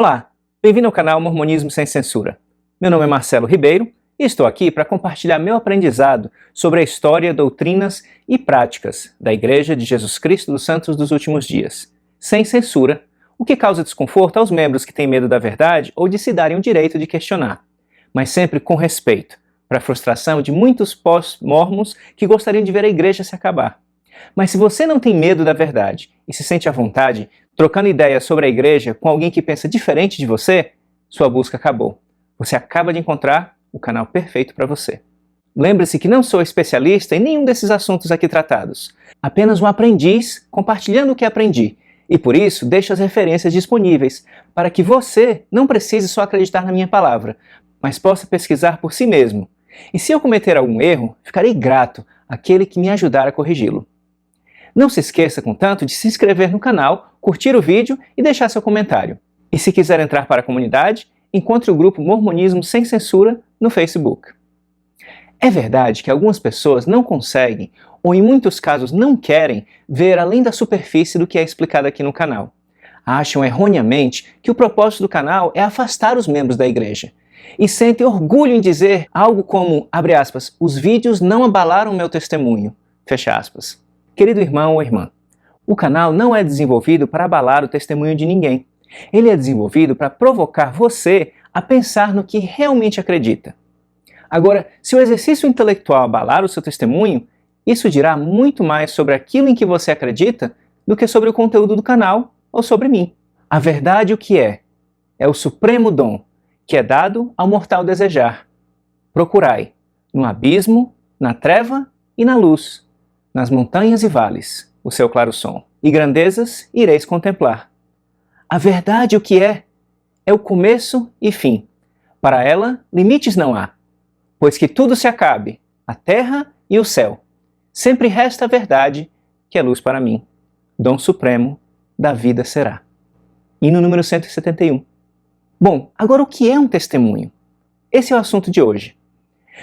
Olá, bem-vindo ao canal Mormonismo Sem Censura. Meu nome é Marcelo Ribeiro e estou aqui para compartilhar meu aprendizado sobre a história, doutrinas e práticas da Igreja de Jesus Cristo dos Santos dos Últimos Dias, sem censura, o que causa desconforto aos membros que têm medo da verdade ou de se darem o direito de questionar, mas sempre com respeito, para a frustração de muitos pós-mormons que gostariam de ver a Igreja se acabar. Mas se você não tem medo da verdade e se sente à vontade, trocando ideias sobre a Igreja com alguém que pensa diferente de você, sua busca acabou. Você acaba de encontrar o canal perfeito para você. Lembre-se que não sou especialista em nenhum desses assuntos aqui tratados, apenas um aprendiz compartilhando o que aprendi, e por isso deixo as referências disponíveis, para que você não precise só acreditar na minha palavra, mas possa pesquisar por si mesmo. E se eu cometer algum erro, ficarei grato àquele que me ajudar a corrigi-lo. Não se esqueça, contanto, de se inscrever no canal, curtir o vídeo e deixar seu comentário. E se quiser entrar para a comunidade, encontre o grupo Mormonismo Sem Censura no Facebook. É verdade que algumas pessoas não conseguem, ou em muitos casos não querem, ver além da superfície do que é explicado aqui no canal. Acham erroneamente que o propósito do canal é afastar os membros da Igreja. E sentem orgulho em dizer algo como, abre aspas, os vídeos não abalaram meu testemunho, fecha aspas. Querido irmão ou irmã, o canal não é desenvolvido para abalar o testemunho de ninguém. Ele é desenvolvido para provocar você a pensar no que realmente acredita. Agora, se o exercício intelectual abalar o seu testemunho, isso dirá muito mais sobre aquilo em que você acredita do que sobre o conteúdo do canal ou sobre mim. A verdade o que é o supremo dom que é dado ao mortal desejar. Procurai, no abismo, na treva e na luz, nas montanhas e vales, o seu claro som, e grandezas ireis contemplar. A verdade o que é o começo e fim. Para ela, limites não há, pois que tudo se acabe, a terra e o céu. Sempre resta a verdade, que é luz para mim. Dom supremo da vida será. Hino número 171. Bom, agora o que é um testemunho? Esse é o assunto de hoje.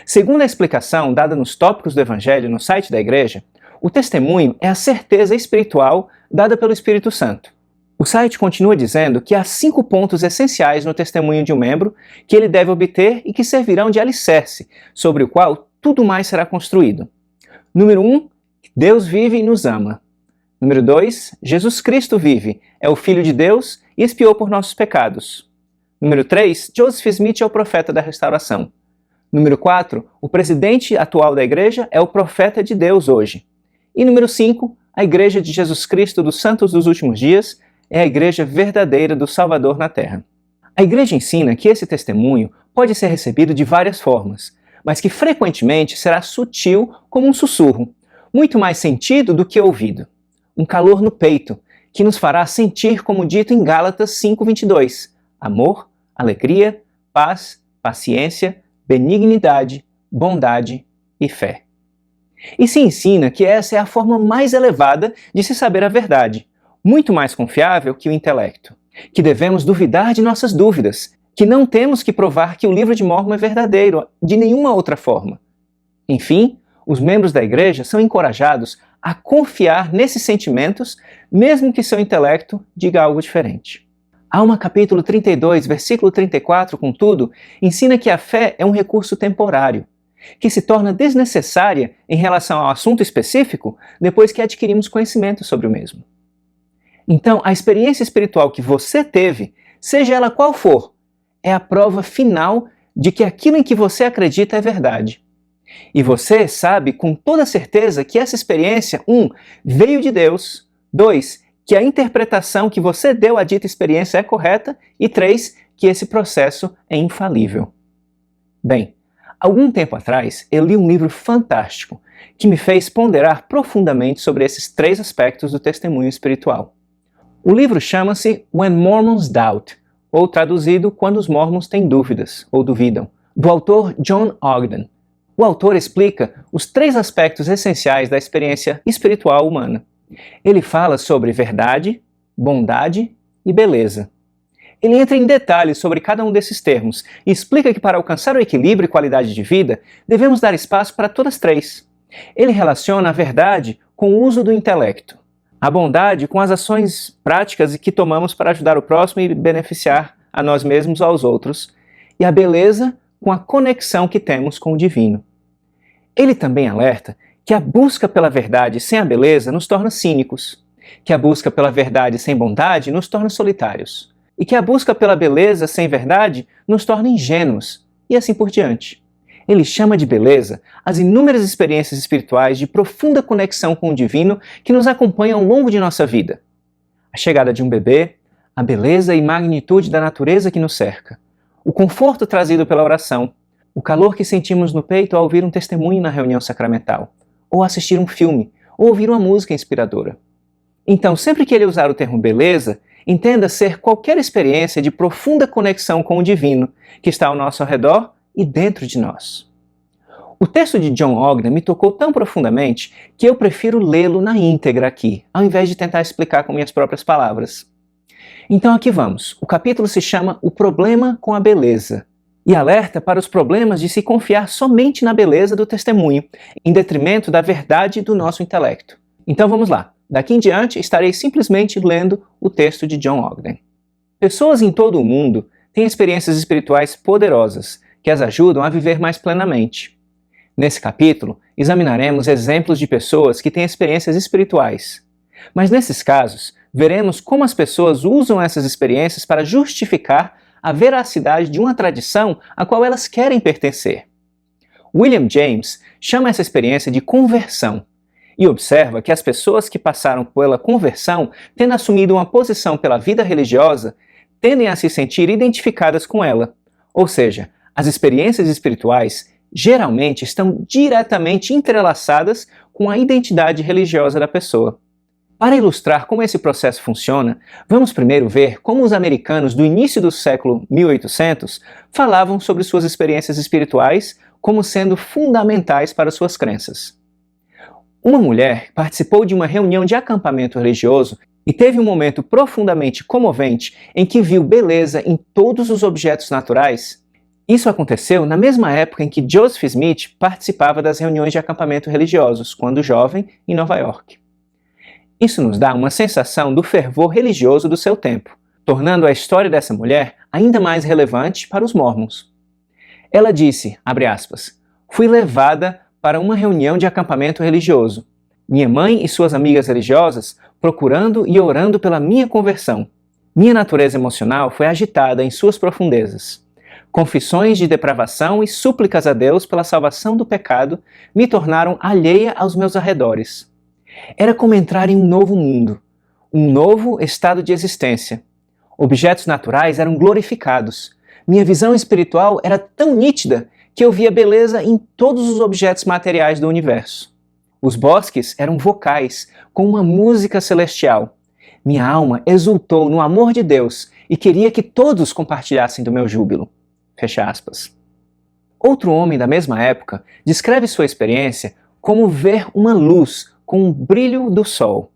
Segundo a explicação dada nos tópicos do Evangelho no site da Igreja, o testemunho é a certeza espiritual dada pelo Espírito Santo. O site continua dizendo que há 5 pontos essenciais no testemunho de um membro que ele deve obter e que servirão de alicerce, sobre o qual tudo mais será construído. Número 1, Deus vive e nos ama. Número 2, Jesus Cristo vive, é o Filho de Deus e expiou por nossos pecados. Número 3, Joseph Smith é o profeta da restauração. Número 4, o presidente atual da Igreja é o profeta de Deus hoje. E número 5, a Igreja de Jesus Cristo dos Santos dos Últimos Dias é a Igreja verdadeira do Salvador na Terra. A Igreja ensina que esse testemunho pode ser recebido de várias formas, mas que frequentemente será sutil como um sussurro, muito mais sentido do que ouvido. Um calor no peito, que nos fará sentir como dito em Gálatas 5:22, amor, alegria, paz, paciência, benignidade, bondade e fé. E se ensina que essa é a forma mais elevada de se saber a verdade, muito mais confiável que o intelecto, que devemos duvidar de nossas dúvidas, que não temos que provar que o livro de Mórmon é verdadeiro de nenhuma outra forma. Enfim, os membros da Igreja são encorajados a confiar nesses sentimentos, mesmo que seu intelecto diga algo diferente. Alma capítulo 32, versículo 34, contudo, ensina que a fé é um recurso temporário, que se torna desnecessária em relação ao assunto específico depois que adquirimos conhecimento sobre o mesmo. Então, a experiência espiritual que você teve, seja ela qual for, é a prova final de que aquilo em que você acredita é verdade. E você sabe com toda certeza que essa experiência, 1, veio de Deus, 2, que a interpretação que você deu à dita experiência é correta, e 3, que esse processo é infalível. Bem, algum tempo atrás eu li um livro fantástico que me fez ponderar profundamente sobre esses 3 aspectos do testemunho espiritual. O livro chama-se When Mormons Doubt, ou traduzido Quando os Mormons têm dúvidas ou duvidam, do autor John Ogden. O autor explica os 3 aspectos essenciais da experiência espiritual humana. Ele fala sobre verdade, bondade e beleza. Ele entra em detalhes sobre cada um desses termos e explica que para alcançar o equilíbrio e qualidade de vida, devemos dar espaço para todas as 3. Ele relaciona a verdade com o uso do intelecto, a bondade com as ações práticas que tomamos para ajudar o próximo e beneficiar a nós mesmos ou aos outros, e a beleza com a conexão que temos com o divino. Ele também alerta que a busca pela verdade sem a beleza nos torna cínicos, que a busca pela verdade sem bondade nos torna solitários, e que a busca pela beleza sem verdade nos torna ingênuos, e assim por diante. Ele chama de beleza as inúmeras experiências espirituais de profunda conexão com o divino que nos acompanham ao longo de nossa vida. A chegada de um bebê, a beleza e magnitude da natureza que nos cerca, o conforto trazido pela oração, o calor que sentimos no peito ao ouvir um testemunho na reunião sacramental, ou assistir um filme, ou ouvir uma música inspiradora. Então, sempre que ele usar o termo beleza, entenda ser qualquer experiência de profunda conexão com o divino que está ao nosso redor e dentro de nós. O texto de John Ogden me tocou tão profundamente que eu prefiro lê-lo na íntegra aqui, ao invés de tentar explicar com minhas próprias palavras. Então aqui vamos. O capítulo se chama O Problema com a Beleza e alerta para os problemas de se confiar somente na beleza do testemunho, em detrimento da verdade do nosso intelecto. Então vamos lá. Daqui em diante estarei simplesmente lendo o texto de John Ogden. Pessoas em todo o mundo têm experiências espirituais poderosas que as ajudam a viver mais plenamente. Nesse capítulo, examinaremos exemplos de pessoas que têm experiências espirituais. Mas nesses casos, veremos como as pessoas usam essas experiências para justificar a veracidade de uma tradição a qual elas querem pertencer. William James chama essa experiência de conversão e observa que as pessoas que passaram pela conversão, tendo assumido uma posição pela vida religiosa, tendem a se sentir identificadas com ela, ou seja, as experiências espirituais geralmente estão diretamente entrelaçadas com a identidade religiosa da pessoa. Para ilustrar como esse processo funciona, vamos primeiro ver como os americanos do início do século 1800 falavam sobre suas experiências espirituais como sendo fundamentais para suas crenças. Uma mulher participou de uma reunião de acampamento religioso e teve um momento profundamente comovente em que viu beleza em todos os objetos naturais. Isso aconteceu na mesma época em que Joseph Smith participava das reuniões de acampamento religiosos, quando jovem, em Nova York. Isso nos dá uma sensação do fervor religioso do seu tempo, tornando a história dessa mulher ainda mais relevante para os mormons. Ela disse, abre aspas, "Fui levada para uma reunião de acampamento religioso. Minha mãe e suas amigas religiosas procurando e orando pela minha conversão. Minha natureza emocional foi agitada em suas profundezas. Confissões de depravação e súplicas a Deus pela salvação do pecado me tornaram alheia aos meus arredores. Era como entrar em um novo mundo, um novo estado de existência. Objetos naturais eram glorificados. Minha visão espiritual era tão nítida que eu via beleza em todos os objetos materiais do universo. Os bosques eram vocais, com uma música celestial. Minha alma exultou no amor de Deus e queria que todos compartilhassem do meu júbilo." Fecha aspas. Outro homem da mesma época descreve sua experiência como ver uma luz com o brilho do sol.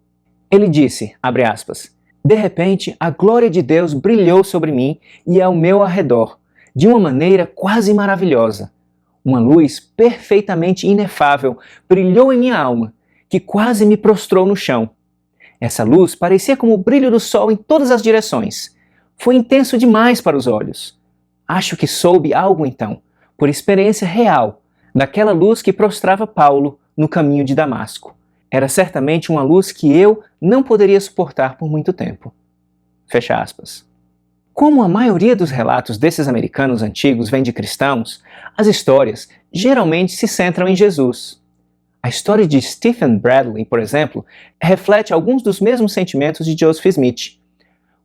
Ele disse, abre aspas, "De repente, a glória de Deus brilhou sobre mim e ao meu arredor, de uma maneira quase maravilhosa. Uma luz perfeitamente inefável brilhou em minha alma, que quase me prostrou no chão. Essa luz parecia como o brilho do sol em todas as direções. Foi intenso demais para os olhos. Acho que soube algo então, por experiência real, daquela luz que prostrava Paulo no caminho de Damasco. Era certamente uma luz que eu não poderia suportar por muito tempo." Fecha aspas. Como a maioria dos relatos desses americanos antigos vem de cristãos, as histórias geralmente se centram em Jesus. A história de Stephen Bradley, por exemplo, reflete alguns dos mesmos sentimentos de Joseph Smith.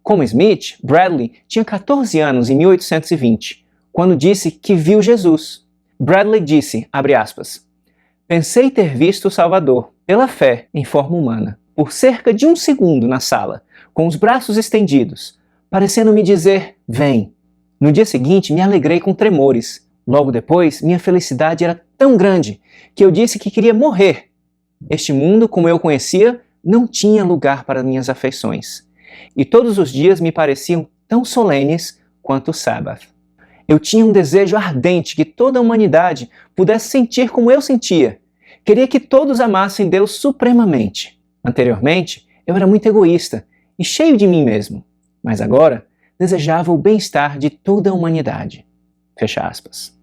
Como Smith, Bradley tinha 14 anos em 1820, quando disse que viu Jesus. Bradley disse, abre aspas, "Pensei ter visto o Salvador, pela fé, em forma humana, por cerca de 1 segundo na sala, com os braços estendidos, parecendo me dizer, vem. No dia seguinte me alegrei com tremores. Logo depois, minha felicidade era tão grande que eu disse que queria morrer. Este mundo, como eu conhecia, não tinha lugar para minhas afeições. E todos os dias me pareciam tão solenes quanto o sábado. Eu tinha um desejo ardente que toda a humanidade pudesse sentir como eu sentia. Queria que todos amassem Deus supremamente. Anteriormente, eu era muito egoísta e cheio de mim mesmo. Mas agora, desejava o bem-estar de toda a humanidade. Fecha aspas.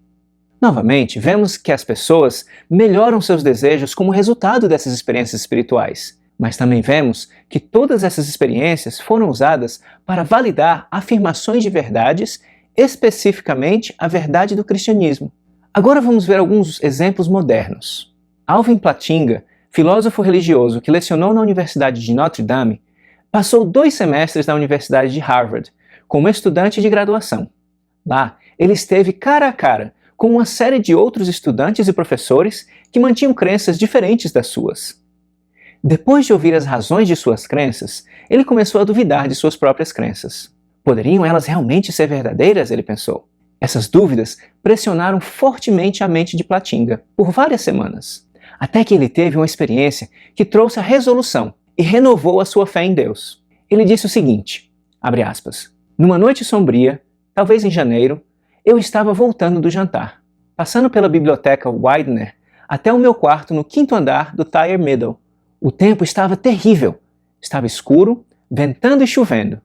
Novamente, vemos que as pessoas melhoram seus desejos como resultado dessas experiências espirituais, mas também vemos que todas essas experiências foram usadas para validar afirmações de verdades, especificamente a verdade do cristianismo. Agora vamos ver alguns exemplos modernos. Alvin Plantinga, filósofo religioso que lecionou na Universidade de Notre Dame, passou 2 semestres na Universidade de Harvard como estudante de graduação. Lá, ele esteve cara a cara com uma série de outros estudantes e professores que mantinham crenças diferentes das suas. Depois de ouvir as razões de suas crenças, ele começou a duvidar de suas próprias crenças. Poderiam elas realmente ser verdadeiras? Ele pensou. Essas dúvidas pressionaram fortemente a mente de Plantinga por várias semanas, até que ele teve uma experiência que trouxe a resolução e renovou a sua fé em Deus. Ele disse o seguinte, abre aspas, numa noite sombria, talvez em janeiro, eu estava voltando do jantar, passando pela biblioteca Widener até o meu quarto no 5º andar do Thayer Middle. O tempo estava terrível, estava escuro, ventando e chovendo,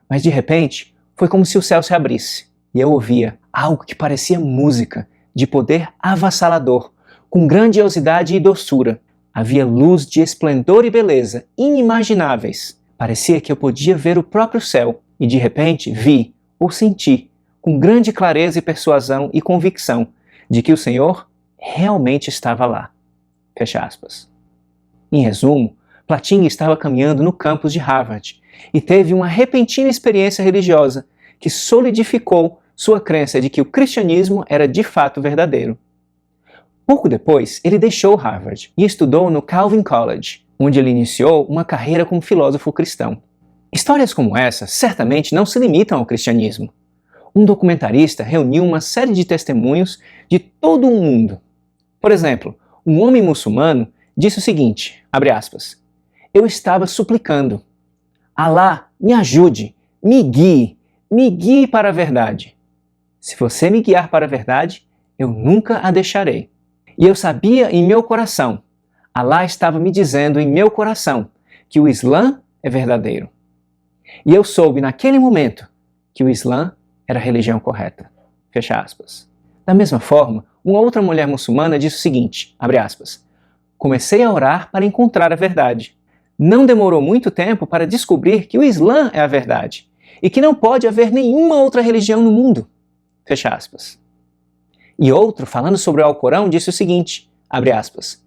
mas de repente foi como se o céu se abrisse e eu ouvia algo que parecia música, de poder avassalador, com grandiosidade e doçura. Havia luz de esplendor e beleza inimagináveis. Parecia que eu podia ver o próprio céu e de repente vi ou senti, com grande clareza e persuasão e convicção, de que o Senhor realmente estava lá. Fecha aspas. Em resumo, Plantinga estava caminhando no campus de Harvard e teve uma repentina experiência religiosa que solidificou sua crença de que o cristianismo era de fato verdadeiro. Pouco depois, ele deixou Harvard e estudou no Calvin College, onde ele iniciou uma carreira como filósofo cristão. Histórias como essa certamente não se limitam ao cristianismo. Um documentarista reuniu uma série de testemunhos de todo o mundo. Por exemplo, um homem muçulmano disse o seguinte, abre aspas, eu estava suplicando, Alá, me ajude, me guie para a verdade. Se você me guiar para a verdade, eu nunca a deixarei. E eu sabia em meu coração, Alá estava me dizendo em meu coração que o Islã é verdadeiro. E eu soube naquele momento que o Islã era a religião correta. Fecha aspas. Da mesma forma, uma outra mulher muçulmana disse o seguinte, abre aspas, comecei a orar para encontrar a verdade. Não demorou muito tempo para descobrir que o Islã é a verdade e que não pode haver nenhuma outra religião no mundo. Fecha aspas. E outro, falando sobre o Alcorão, disse o seguinte, abre aspas,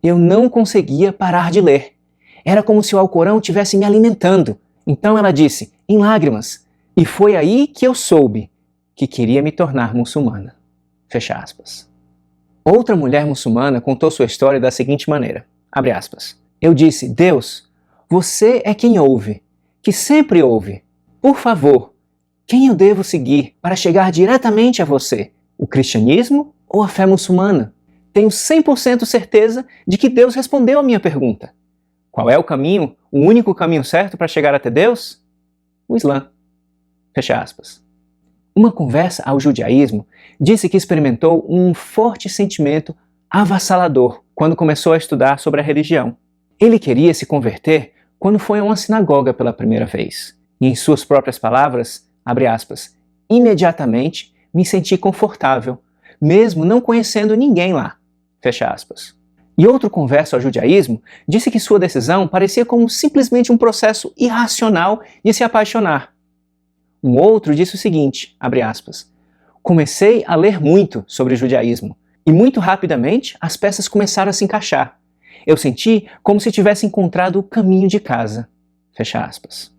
eu não conseguia parar de ler. Era como se o Alcorão estivesse me alimentando. Então ela disse, em lágrimas, e foi aí que eu soube que queria me tornar muçulmana. Fecha aspas. Outra mulher muçulmana contou sua história da seguinte maneira, abre aspas, eu disse, Deus, você é quem ouve, que sempre ouve. Por favor, quem eu devo seguir para chegar diretamente a você? O cristianismo ou a fé muçulmana? Tenho 100% certeza de que Deus respondeu a minha pergunta. Qual é o caminho, o único caminho certo para chegar até Deus? O Islã. Fecha aspas. Uma conversa ao judaísmo disse que experimentou um forte sentimento avassalador quando começou a estudar sobre a religião. Ele queria se converter quando foi a uma sinagoga pela primeira vez. E em suas próprias palavras, abre aspas, imediatamente me senti confortável, mesmo não conhecendo ninguém lá. Fecha aspas. E outro converso ao judaísmo disse que sua decisão parecia como simplesmente um processo irracional de se apaixonar. Um outro disse o seguinte, abre aspas, comecei a ler muito sobre o judaísmo e muito rapidamente as peças começaram a se encaixar. Eu senti como se tivesse encontrado o caminho de casa. Fecha aspas.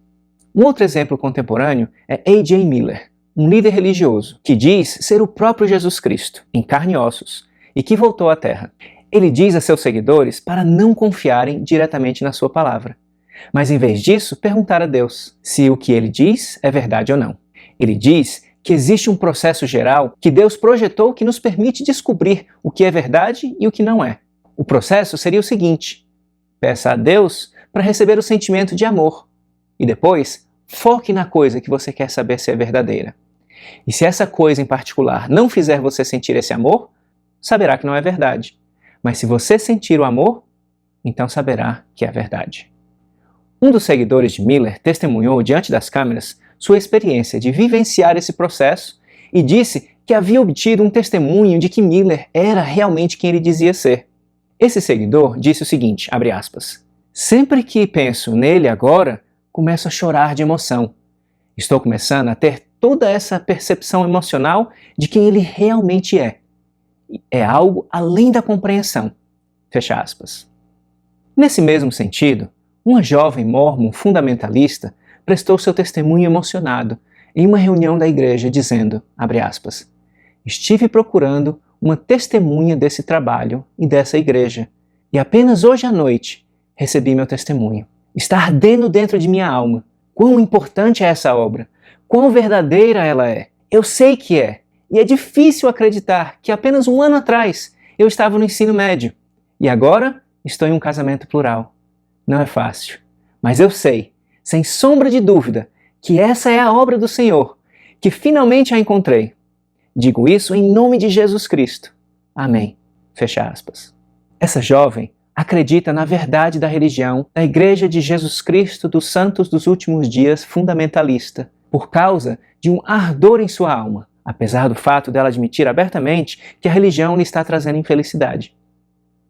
Um outro exemplo contemporâneo é A.J. Miller, um líder religioso que diz ser o próprio Jesus Cristo, em carne e ossos, e que voltou à Terra. Ele diz a seus seguidores para não confiarem diretamente na sua palavra, mas em vez disso perguntar a Deus se o que ele diz é verdade ou não. Ele diz que existe um processo geral que Deus projetou que nos permite descobrir o que é verdade e o que não é. O processo seria o seguinte, peça a Deus para receber o sentimento de amor, e depois foque na coisa que você quer saber se é verdadeira. E se essa coisa em particular não fizer você sentir esse amor, saberá que não é verdade. Mas se você sentir o amor, então saberá que é verdade. Um dos seguidores de Miller testemunhou diante das câmeras sua experiência de vivenciar esse processo e disse que havia obtido um testemunho de que Miller era realmente quem ele dizia ser. Esse seguidor disse o seguinte, abre aspas, sempre que penso nele agora, começo a chorar de emoção. Estou começando a ter toda essa percepção emocional de quem ele realmente é. É algo além da compreensão. Fecha aspas. Nesse mesmo sentido, uma jovem mórmon fundamentalista prestou seu testemunho emocionado em uma reunião da igreja dizendo, abre aspas, estive procurando uma testemunha desse trabalho e dessa igreja, e apenas hoje à noite recebi meu testemunho. Está ardendo dentro de minha alma. Quão importante é essa obra, quão verdadeira ela é. Eu sei que é, e é difícil acreditar que apenas um ano atrás eu estava no ensino médio, e agora estou em um casamento plural. Não é fácil, mas eu sei, sem sombra de dúvida, que essa é a obra do Senhor, que finalmente a encontrei. Digo isso em nome de Jesus Cristo. Amém. Fecha aspas. Essa jovem acredita na verdade da religião da Igreja de Jesus Cristo dos Santos dos Últimos Dias fundamentalista, por causa de um ardor em sua alma, apesar do fato dela admitir abertamente que a religião lhe está trazendo infelicidade.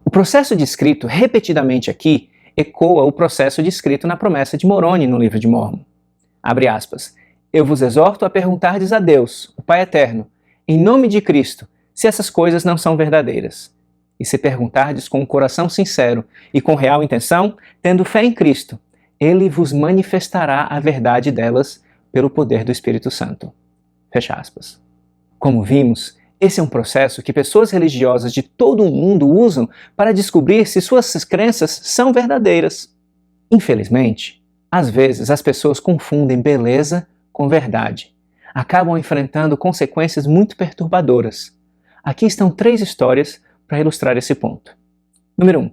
O processo descrito repetidamente aqui ecoa o processo descrito na promessa de Moroni no livro de Mórmon. Abre aspas. Eu vos exorto a perguntardes a Deus, o Pai Eterno, em nome de Cristo, se essas coisas não são verdadeiras. E se perguntardes com um coração sincero e com real intenção, tendo fé em Cristo, Ele vos manifestará a verdade delas pelo poder do Espírito Santo. Fecha aspas. Como vimos, esse é um processo que pessoas religiosas de todo o mundo usam para descobrir se suas crenças são verdadeiras. Infelizmente, às vezes as pessoas confundem beleza com verdade. Acabam enfrentando consequências muito perturbadoras. Aqui estão 3 histórias para ilustrar esse ponto. Número 1.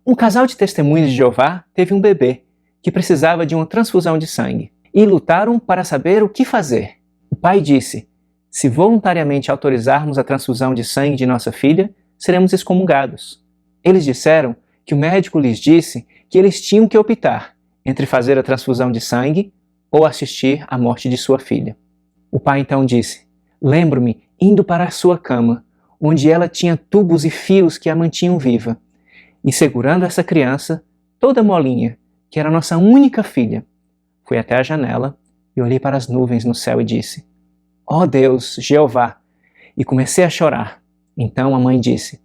Um casal de testemunhas de Jeová teve um bebê que precisava de uma transfusão de sangue e lutaram para saber o que fazer. O pai disse, se voluntariamente autorizarmos a transfusão de sangue de nossa filha, seremos excomungados. Eles disseram que o médico lhes disse que eles tinham que optar entre fazer a transfusão de sangue ou assistir à morte de sua filha. O pai então disse, lembro-me indo para a sua cama, onde ela tinha tubos e fios que a mantinham viva, e segurando essa criança, toda molinha, que era nossa única filha, fui até a janela e olhei para as nuvens no céu e disse, ó Deus, Jeová, e comecei a chorar. Então a mãe disse,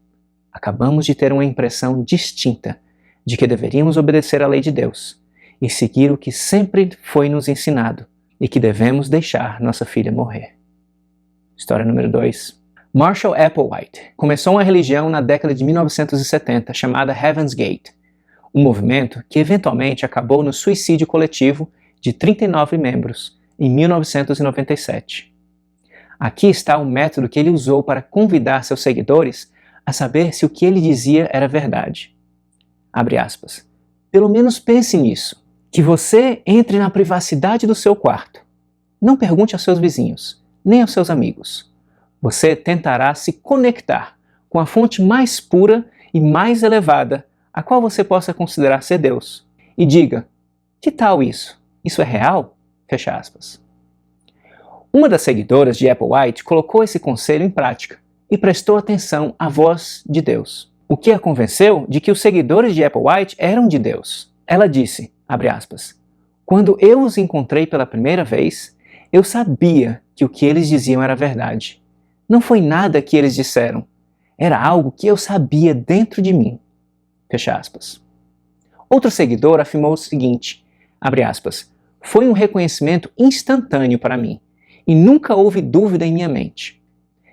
acabamos de ter uma impressão distinta de que deveríamos obedecer à lei de Deus e seguir o que sempre foi nos ensinado e que devemos deixar nossa filha morrer. História número 2. Marshall Applewhite começou uma religião na década de 1970 chamada Heaven's Gate, um movimento que eventualmente acabou no suicídio coletivo de 39 membros em 1997. Aqui está o método que ele usou para convidar seus seguidores a saber se o que ele dizia era verdade. Abre aspas. Pelo menos pense nisso, que você entre na privacidade do seu quarto. Não pergunte aos seus vizinhos, nem aos seus amigos. Você tentará se conectar com a fonte mais pura e mais elevada, a qual você possa considerar ser Deus. E diga, que tal isso? Isso é real? Fecha aspas. Uma das seguidoras de Applewhite colocou esse conselho em prática e prestou atenção à voz de Deus, o que a convenceu de que os seguidores de Applewhite eram de Deus. Ela disse, abre aspas, quando eu os encontrei pela primeira vez, eu sabia que o que eles diziam era verdade. Não foi nada que eles disseram, era algo que eu sabia dentro de mim. Fecha aspas. Outro seguidor afirmou o seguinte, abre aspas, foi um reconhecimento instantâneo para mim. E nunca houve dúvida em minha mente.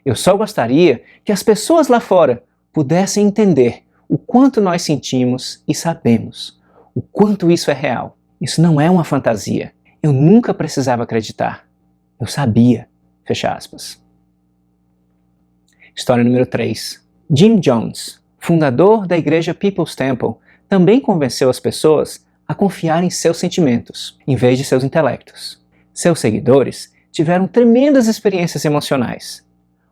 Eu só gostaria que as pessoas lá fora pudessem entender o quanto nós sentimos e sabemos, o quanto isso é real. Isso não é uma fantasia. Eu nunca precisava acreditar. Eu sabia. Fecha aspas. História número 3. Jim Jones, fundador da igreja People's Temple, também convenceu as pessoas a confiar em seus sentimentos, em vez de seus intelectos. Seus seguidores tiveram tremendas experiências emocionais.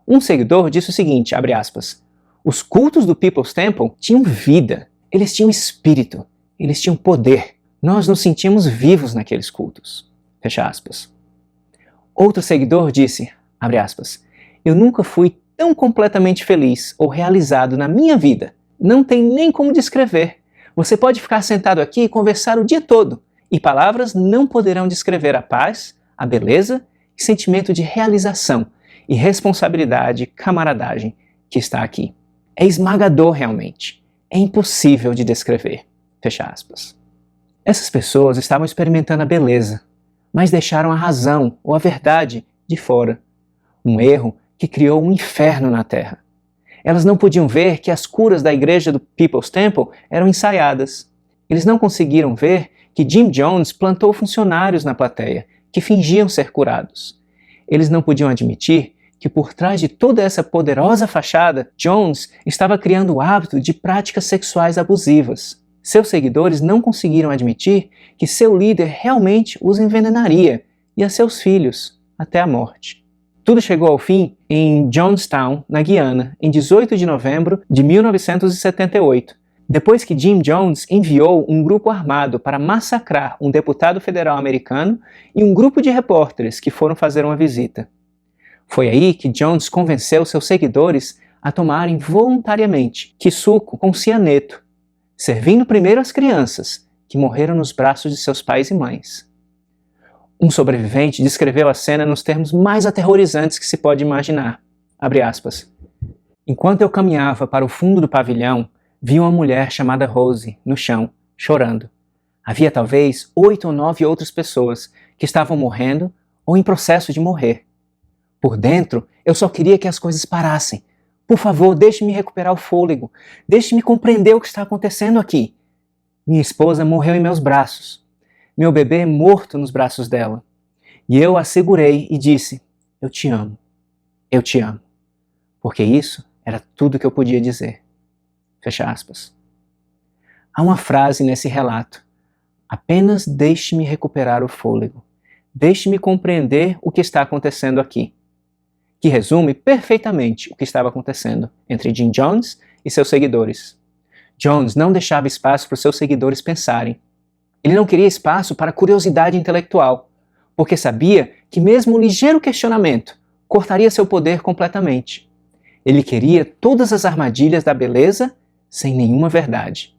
Um seguidor disse o seguinte, abre aspas, os cultos do People's Temple tinham vida, eles tinham espírito, eles tinham poder. Nós nos sentíamos vivos naqueles cultos. Fecha aspas. Outro seguidor disse, abre aspas, eu nunca fui tão completamente feliz ou realizado na minha vida. Não tem nem como descrever. Você pode ficar sentado aqui e conversar o dia todo, e palavras não poderão descrever a paz, a beleza e sentimento de realização e responsabilidade e camaradagem que está aqui. É esmagador realmente. É impossível de descrever. Fecha aspas. Essas pessoas estavam experimentando a beleza, mas deixaram a razão ou a verdade de fora. Um erro que criou um inferno na Terra. Elas não podiam ver que as curas da igreja do People's Temple eram ensaiadas. Eles não conseguiram ver que Jim Jones plantou funcionários na plateia, que fingiam ser curados. Eles não podiam admitir que por trás de toda essa poderosa fachada, Jones estava criando o hábito de práticas sexuais abusivas. Seus seguidores não conseguiram admitir que seu líder realmente os envenenaria e a seus filhos até a morte. Tudo chegou ao fim em Jonestown, na Guiana, em 18 de novembro de 1978, depois que Jim Jones enviou um grupo armado para massacrar um deputado federal americano e um grupo de repórteres que foram fazer uma visita. Foi aí que Jones convenceu seus seguidores a tomarem voluntariamente quissuco com cianeto, servindo primeiro as crianças, que morreram nos braços de seus pais e mães. Um sobrevivente descreveu a cena nos termos mais aterrorizantes que se pode imaginar. Abre aspas. Enquanto eu caminhava para o fundo do pavilhão, vi uma mulher chamada Rose no chão, chorando. Havia talvez 8 ou 9 outras pessoas que estavam morrendo ou em processo de morrer. Por dentro, eu só queria que as coisas parassem. Por favor, deixe-me recuperar o fôlego. Deixe-me compreender o que está acontecendo aqui. Minha esposa morreu em meus braços. Meu bebê morto nos braços dela. E eu a segurei e disse, eu te amo. Eu te amo. Porque isso era tudo que eu podia dizer. Fecha aspas. Há uma frase nesse relato. Apenas deixe-me recuperar o fôlego. Deixe-me compreender o que está acontecendo aqui. Que resume perfeitamente o que estava acontecendo entre Jim Jones e seus seguidores. Jones não deixava espaço para os seus seguidores pensarem. Ele não queria espaço para curiosidade intelectual, porque sabia que mesmo um ligeiro questionamento cortaria seu poder completamente. Ele queria todas as armadilhas da beleza sem nenhuma verdade.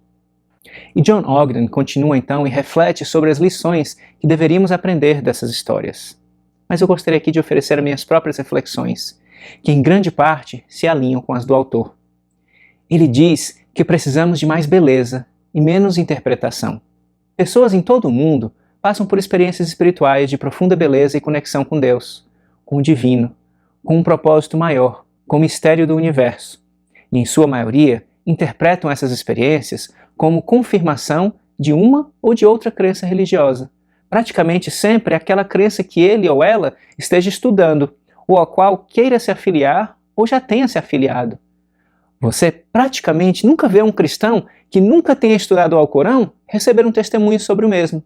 E John Ogden continua então e reflete sobre as lições que deveríamos aprender dessas histórias. Mas eu gostaria aqui de oferecer minhas próprias reflexões, que em grande parte se alinham com as do autor. Ele diz que precisamos de mais beleza e menos interpretação. Pessoas em todo o mundo passam por experiências espirituais de profunda beleza e conexão com Deus, com o divino, com um propósito maior, com o mistério do universo. E em sua maioria, interpretam essas experiências como confirmação de uma ou de outra crença religiosa. Praticamente sempre aquela crença que ele ou ela esteja estudando, ou a qual queira se afiliar ou já tenha se afiliado. Você praticamente nunca vê um cristão que nunca tenha estudado o Alcorão receber um testemunho sobre o mesmo.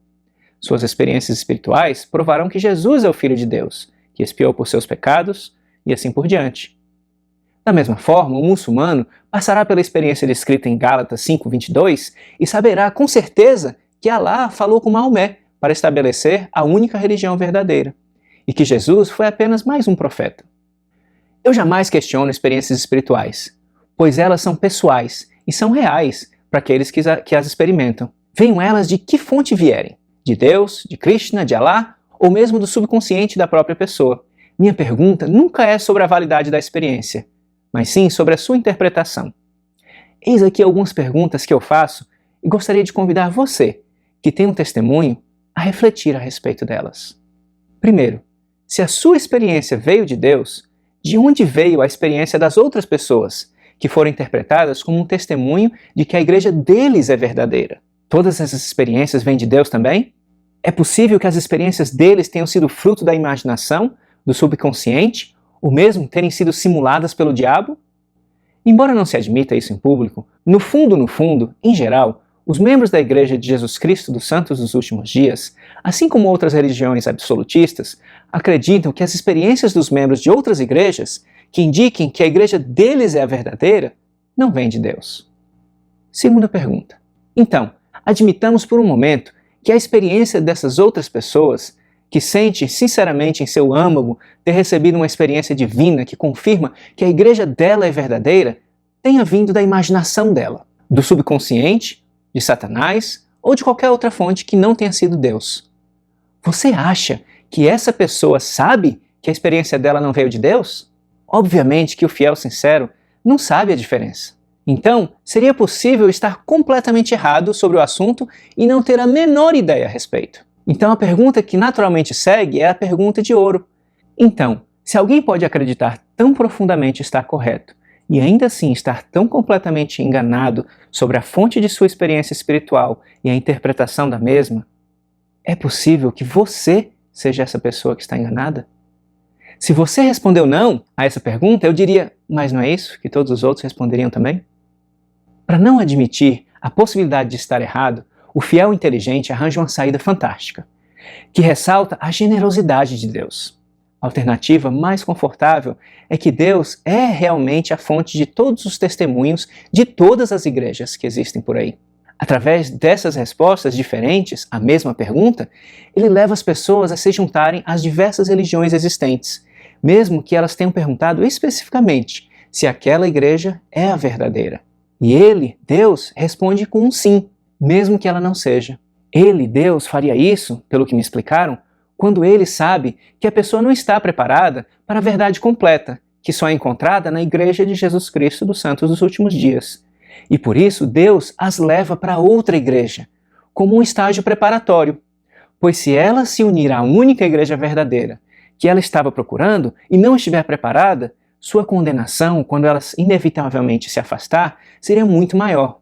Suas experiências espirituais provarão que Jesus é o Filho de Deus, que expiou por seus pecados e assim por diante. Da mesma forma, o muçulmano passará pela experiência descrita em Gálatas 5:22 e saberá com certeza que Alá falou com Maomé para estabelecer a única religião verdadeira, e que Jesus foi apenas mais um profeta. Eu jamais questiono experiências espirituais, pois elas são pessoais e são reais para aqueles que as experimentam. Venham elas de que fonte vierem, de Deus, de Krishna, de Alá, ou mesmo do subconsciente da própria pessoa. Minha pergunta nunca é sobre a validade da experiência, mas sim sobre a sua interpretação. Eis aqui algumas perguntas que eu faço e gostaria de convidar você, que tem um testemunho, a refletir a respeito delas. Primeiro, se a sua experiência veio de Deus, de onde veio a experiência das outras pessoas, que foram interpretadas como um testemunho de que a igreja deles é verdadeira? Todas essas experiências vêm de Deus também? É possível que as experiências deles tenham sido fruto da imaginação, do subconsciente, ou mesmo terem sido simuladas pelo diabo? Embora não se admita isso em público, no fundo, em geral, os membros da Igreja de Jesus Cristo dos Santos dos Últimos Dias, assim como outras religiões absolutistas, acreditam que as experiências dos membros de outras igrejas, que indiquem que a igreja deles é a verdadeira, não vêm de Deus. Segunda pergunta. Então, admitamos por um momento que a experiência dessas outras pessoas, que sente sinceramente em seu âmago ter recebido uma experiência divina que confirma que a igreja dela é verdadeira, tenha vindo da imaginação dela, do subconsciente, de Satanás ou de qualquer outra fonte que não tenha sido Deus. Você acha que essa pessoa sabe que a experiência dela não veio de Deus? Obviamente que o fiel sincero não sabe a diferença. Então, seria possível estar completamente errado sobre o assunto e não ter a menor ideia a respeito. Então a pergunta que naturalmente segue é a pergunta de ouro. Então, se alguém pode acreditar tão profundamente estar correto e ainda assim estar tão completamente enganado sobre a fonte de sua experiência espiritual e a interpretação da mesma, é possível que você seja essa pessoa que está enganada? Se você respondeu não a essa pergunta, eu diria, mas não é isso que todos os outros responderiam também? Para não admitir a possibilidade de estar errado, o fiel inteligente arranja uma saída fantástica, que ressalta a generosidade de Deus. A alternativa mais confortável é que Deus é realmente a fonte de todos os testemunhos de todas as igrejas que existem por aí. Através dessas respostas diferentes à mesma pergunta, ele leva as pessoas a se juntarem às diversas religiões existentes, mesmo que elas tenham perguntado especificamente se aquela igreja é a verdadeira. E ele, Deus, responde com um sim, mesmo que ela não seja. Ele, Deus, faria isso, pelo que me explicaram, quando ele sabe que a pessoa não está preparada para a verdade completa, que só é encontrada na Igreja de Jesus Cristo dos Santos dos Últimos Dias. E por isso Deus as leva para outra igreja, como um estágio preparatório. Pois se ela se unir à única igreja verdadeira que ela estava procurando e não estiver preparada, sua condenação, quando ela inevitavelmente se afastar, seria muito maior.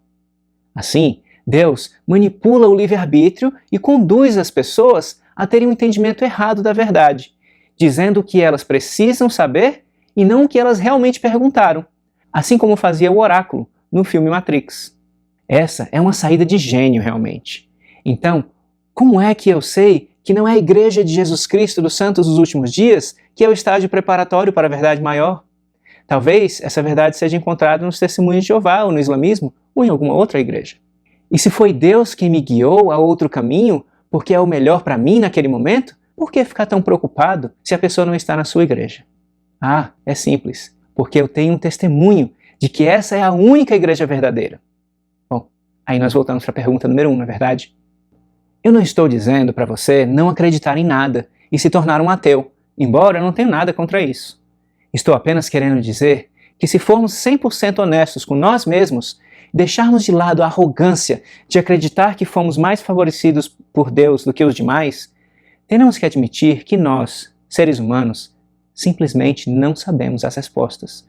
Assim, Deus manipula o livre-arbítrio e conduz as pessoas a terem um entendimento errado da verdade, dizendo o que elas precisam saber e não o que elas realmente perguntaram, assim como fazia o oráculo no filme Matrix. Essa é uma saída de gênio, realmente. Então, como é que eu sei que não é a Igreja de Jesus Cristo dos Santos dos Últimos Dias que é o estágio preparatório para a verdade maior? Talvez essa verdade seja encontrada nos Testemunhos de Jeová, ou no islamismo, ou em alguma outra igreja. E se foi Deus quem me guiou a outro caminho, porque é o melhor para mim naquele momento, por que ficar tão preocupado se a pessoa não está na sua igreja? Ah, é simples, porque eu tenho um testemunho de que essa é a única igreja verdadeira. Bom, aí nós voltamos para a pergunta número 1, não é verdade? Eu não estou dizendo para você não acreditar em nada e se tornar um ateu, embora eu não tenha nada contra isso. Estou apenas querendo dizer que se formos 100% honestos com nós mesmos, deixarmos de lado a arrogância de acreditar que fomos mais favorecidos por Deus do que os demais, temos que admitir que nós, seres humanos, simplesmente não sabemos as respostas,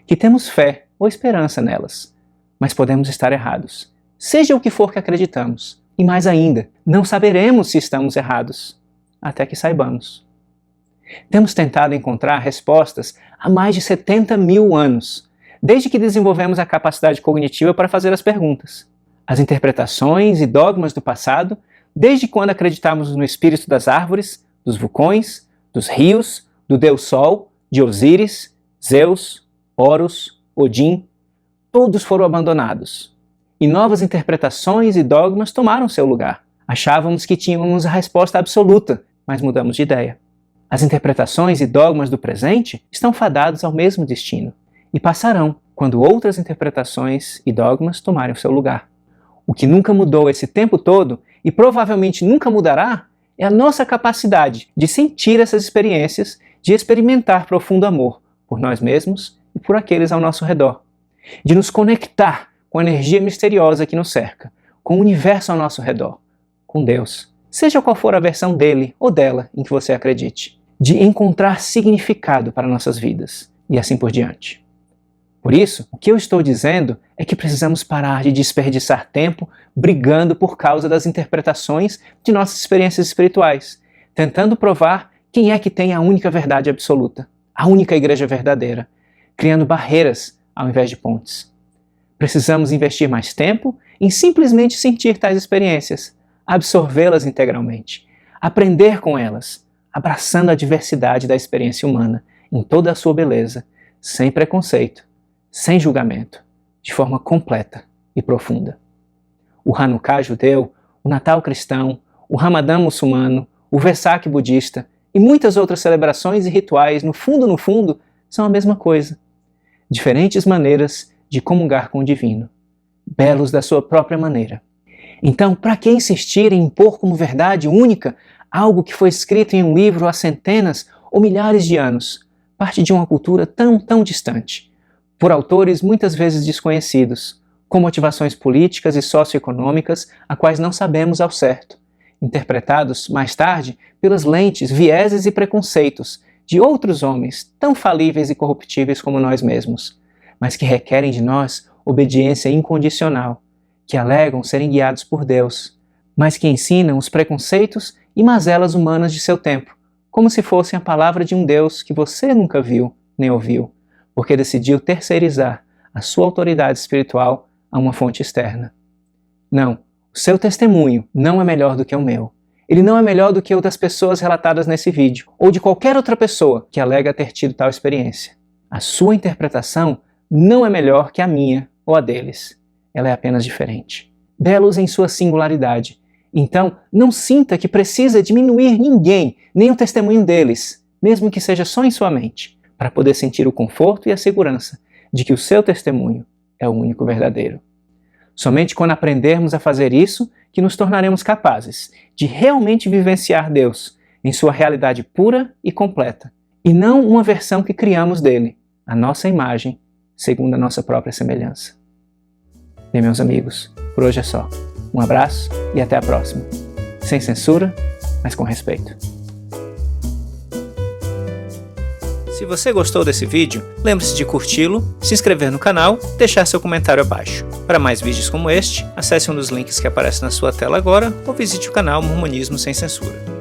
que temos fé ou esperança nelas, mas podemos estar errados, seja o que for que acreditamos, e mais ainda, não saberemos se estamos errados, até que saibamos. Temos tentado encontrar respostas há mais de 70 mil anos, desde que desenvolvemos a capacidade cognitiva para fazer as perguntas. As interpretações e dogmas do passado, desde quando acreditávamos no espírito das árvores, dos vulcões, dos rios, do Deus Sol, de Osíris, Zeus, Horus, Odin, todos foram abandonados. E novas interpretações e dogmas tomaram seu lugar. Achávamos que tínhamos a resposta absoluta, mas mudamos de ideia. As interpretações e dogmas do presente estão fadados ao mesmo destino e passarão quando outras interpretações e dogmas tomarem o seu lugar. O que nunca mudou esse tempo todo e provavelmente nunca mudará é a nossa capacidade de sentir essas experiências, de experimentar profundo amor por nós mesmos e por aqueles ao nosso redor, de nos conectar com a energia misteriosa que nos cerca, com o universo ao nosso redor, com Deus, seja qual for a versão dele ou dela em que você acredite, de encontrar significado para nossas vidas e assim por diante. Por isso, o que eu estou dizendo é que precisamos parar de desperdiçar tempo brigando por causa das interpretações de nossas experiências espirituais, tentando provar quem é que tem a única verdade absoluta, a única igreja verdadeira, criando barreiras ao invés de pontes. Precisamos investir mais tempo em simplesmente sentir tais experiências, absorvê-las integralmente, aprender com elas, abraçando a diversidade da experiência humana em toda a sua beleza, sem preconceito, sem julgamento, de forma completa e profunda. O Hanukkah judeu, o Natal cristão, o Ramadã muçulmano, o Vesak budista e muitas outras celebrações e rituais, no fundo, são a mesma coisa. Diferentes maneiras de comungar com o divino, belos da sua própria maneira. Então, para que insistir em impor como verdade única algo que foi escrito em um livro há centenas ou milhares de anos, parte de uma cultura tão distante, por autores muitas vezes desconhecidos, com motivações políticas e socioeconômicas a quais não sabemos ao certo, interpretados mais tarde pelas lentes, vieses e preconceitos de outros homens tão falíveis e corruptíveis como nós mesmos, mas que requerem de nós obediência incondicional, que alegam serem guiados por Deus, mas que ensinam os preconceitos e mazelas humanas de seu tempo, como se fossem a palavra de um Deus que você nunca viu nem ouviu, porque decidiu terceirizar a sua autoridade espiritual a uma fonte externa. Não, o seu testemunho não é melhor do que o meu. Ele não é melhor do que o das pessoas relatadas nesse vídeo, ou de qualquer outra pessoa que alega ter tido tal experiência. A sua interpretação não é melhor que a minha ou a deles. Ela é apenas diferente. Belos em sua singularidade. Então, não sinta que precisa diminuir ninguém, nem o testemunho deles, mesmo que seja só em sua mente, para poder sentir o conforto e a segurança de que o seu testemunho é o único verdadeiro. Somente quando aprendermos a fazer isso que nos tornaremos capazes de realmente vivenciar Deus em sua realidade pura e completa, e não uma versão que criamos dele, a nossa imagem, segundo a nossa própria semelhança. Bem, meus amigos, por hoje é só. Um abraço e até a próxima. Sem censura, mas com respeito. Se você gostou desse vídeo, lembre-se de curti-lo, se inscrever no canal e deixar seu comentário abaixo. Para mais vídeos como este, acesse um dos links que aparece na sua tela agora ou visite o canal Mormonismo Sem Censura.